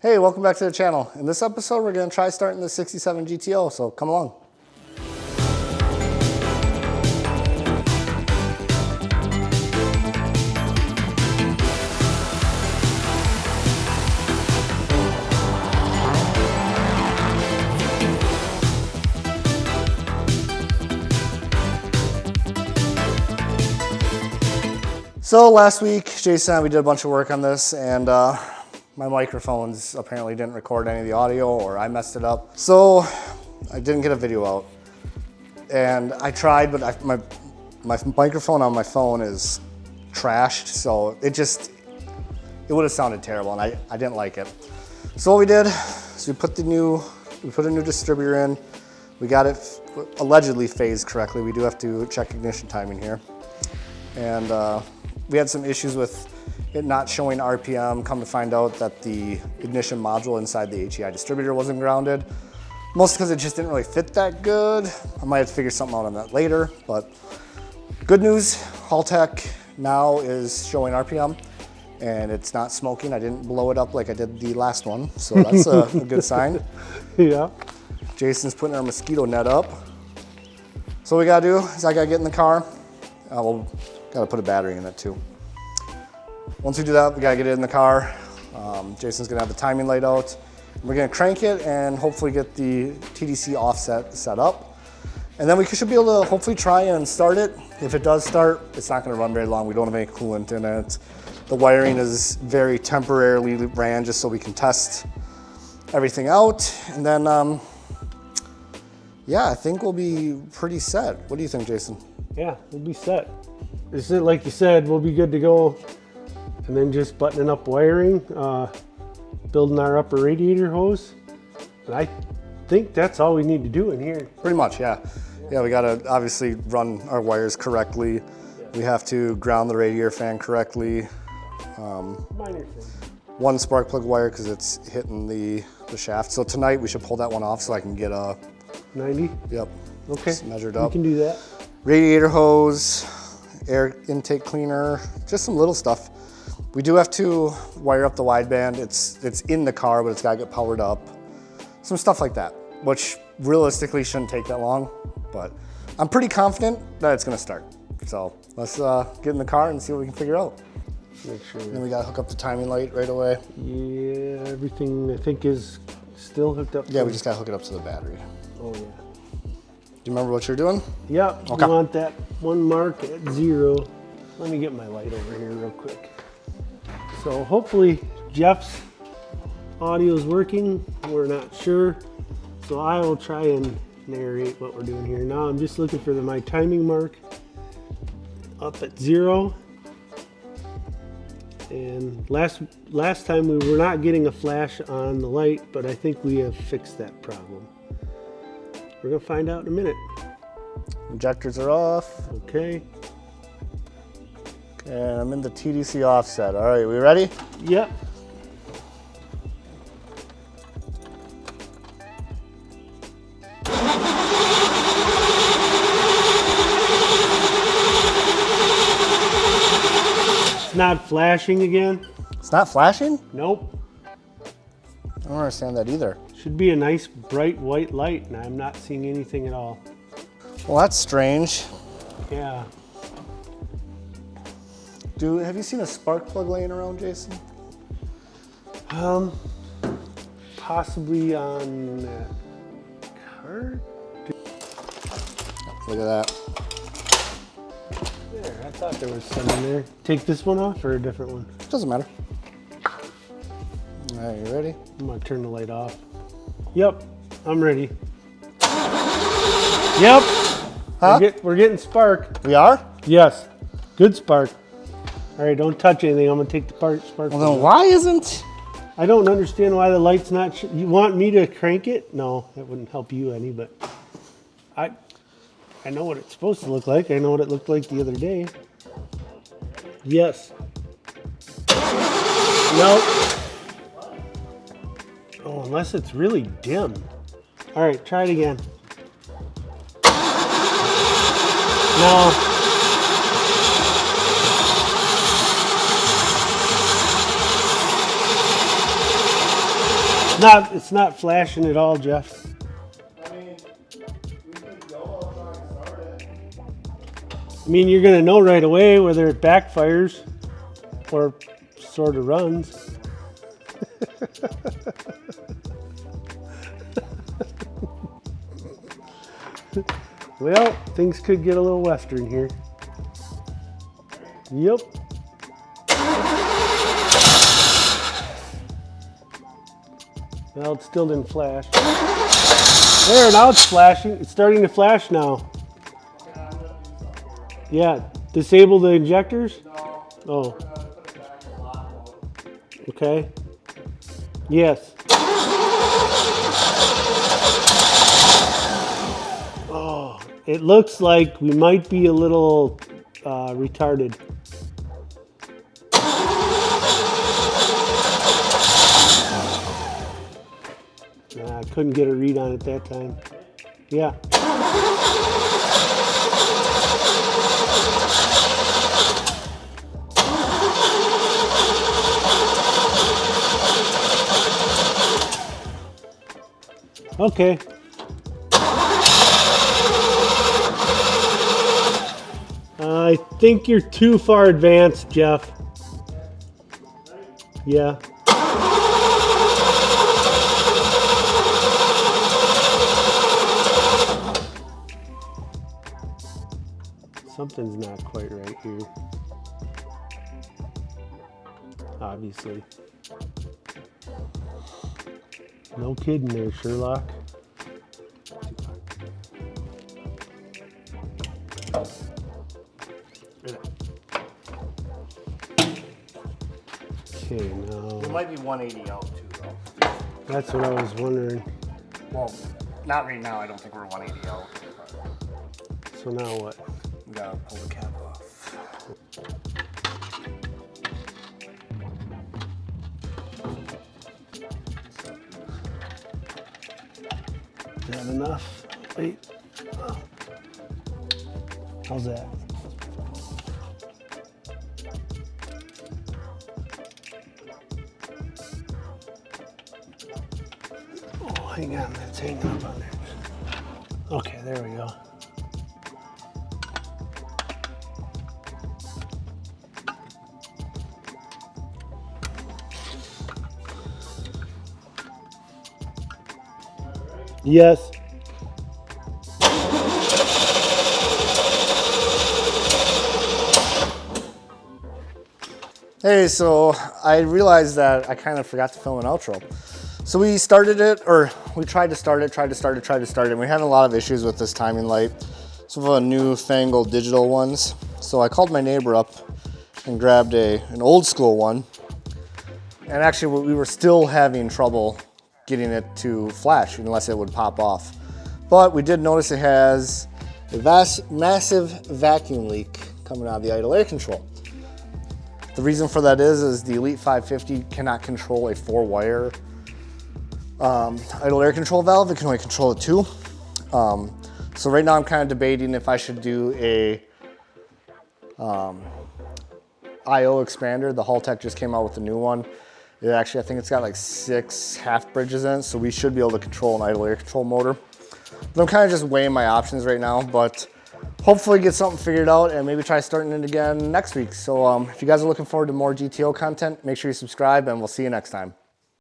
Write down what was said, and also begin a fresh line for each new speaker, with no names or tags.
Hey, welcome back to the channel. In this episode, we're going to try starting the 67 GTO, so come along. So last week, Jason and I, we did a bunch of work on this, and my microphones apparently didn't record any of the audio, or I messed it up. So I didn't get a video out. And I tried, but my microphone on my phone is trashed, so it would have sounded terrible, and I didn't like it. So what we did is we put a new distributor in. We got it allegedly phased correctly. We do have to check ignition timing here. And we had some issues with it not showing RPM. Come to find out that the ignition module inside the HEI distributor wasn't grounded. Mostly because it just didn't really fit that good. I might have to figure something out on that later, but good news, Haltech now is showing RPM and it's not smoking. I didn't blow it up like I did the last one, so that's a good sign.
Yeah.
Jason's putting our mosquito net up. So what we gotta do is I gotta get in the car. We'll gotta put a battery in it too. Once we do that, we gotta get it in the car. Jason's gonna have the timing laid out. We're gonna crank it and hopefully get the TDC offset set up. And then we should be able to hopefully try and start it. If it does start, it's not gonna run very long. We don't have any coolant in it. The wiring is very temporarily ran just so we can test everything out. And then, yeah, I think we'll be pretty set. What do you think, Jason?
Yeah, we'll be set. This is, like you said, we'll be good to go. And then just buttoning up wiring, building our upper radiator hose. And I think that's all we need to do in here.
Pretty much, yeah. Yeah, we gotta obviously run our wires correctly. Yeah. We have to ground the radiator fan correctly.
Minor thing.
One spark plug wire because it's hitting the shaft. So tonight we should pull that one off so I can get a
90?
Yep.
Okay.
Measured up.
We can do that.
Radiator hose, air intake cleaner, just some little stuff. We do have to wire up the wideband. It's in the car, but it's gotta get powered up. Some stuff like that, which realistically shouldn't take that long, but I'm pretty confident that it's gonna start. So let's get in the car and see what we can figure out.
Make sure.
Then we gotta hook up the timing light right away.
Yeah, everything I think is still hooked up.
Yeah, we just gotta hook it up to the battery.
Oh yeah.
Do you remember what you're doing?
Yep,
Okay.
We want that one mark at 0. Let me get my light over here real quick. So hopefully Jeff's audio is working. We're not sure. So I will try and narrate what we're doing here. Now I'm just looking for my timing mark up at 0. And last time we were not getting a flash on the light, but I think we have fixed that problem. We're gonna find out in a minute.
Injectors are off.
Okay.
And I'm in the TDC offset. All right, we ready?
Yep. It's not flashing again.
It's not flashing?
Nope.
I don't understand that either.
Should be a nice bright white light, and I'm not seeing anything at all.
Well, that's strange.
Yeah.
Have you seen a spark plug laying around, Jason?
Possibly on that cart.
Look at that.
There, I thought there was some in there. Take this one off or a different one?
Doesn't matter. All right, you ready?
I'm gonna turn the light off. Yep, I'm ready. Yep.
Huh?
We're getting spark.
We are?
Yes, good spark. All right, don't touch anything. I'm gonna take the spark.
Well, then why isn't?
I don't understand why the light's not. You want me to crank it? No, that wouldn't help you any. But I know what it's supposed to look like. I know what it looked like the other day. Yes. Nope. Oh, unless it's really dim. All right, try it again. No. It's not flashing at all, Jeff.
I mean, we could go, I'll try and start it.
I mean, you're gonna know right away whether it backfires or sort of runs. Well, things could get a little western here. Yep. Well, it still didn't flash. There, now it's flashing. It's starting to flash now. Yeah, disable the injectors? Oh. Okay. Yes. Oh, it looks like we might be a little retarded. I couldn't get a read on it that time. Yeah. Okay. I think you're too far advanced, Jeff. Yeah. Something's not quite right here. Obviously. No kidding there, Sherlock. Okay, now.
It might be 180 out too, though.
That's what I was wondering.
Well, not right now. I don't think we're 180 out.
So now what?
We gotta pull the cap off.
Is that enough? Wait. How's that? Oh, hang on, that's hanging up on there. Okay, there we go. Yes.
Hey, so I realized that I kind of forgot to film an outro. So we started it, or we tried to start it, and we had a lot of issues with this timing light. Some of the new fangled digital ones. So I called my neighbor up and grabbed an old school one. And actually we were still having trouble getting it to flash unless it would pop off. But we did notice it has a massive vacuum leak coming out of the idle air control. The reason for that is the Elite 550 cannot control a 4-wire idle air control valve. It can only control the 2. So right now I'm kind of debating if I should do a IO expander. The Haltech just came out with a new one. It actually, I think it's got like 6 half bridges in it, so we should be able to control an idle air control motor. But I'm kind of just weighing my options right now, but hopefully get something figured out and maybe try starting it again next week. So if you guys are looking forward to more GTO content, make sure you subscribe and we'll see you next time.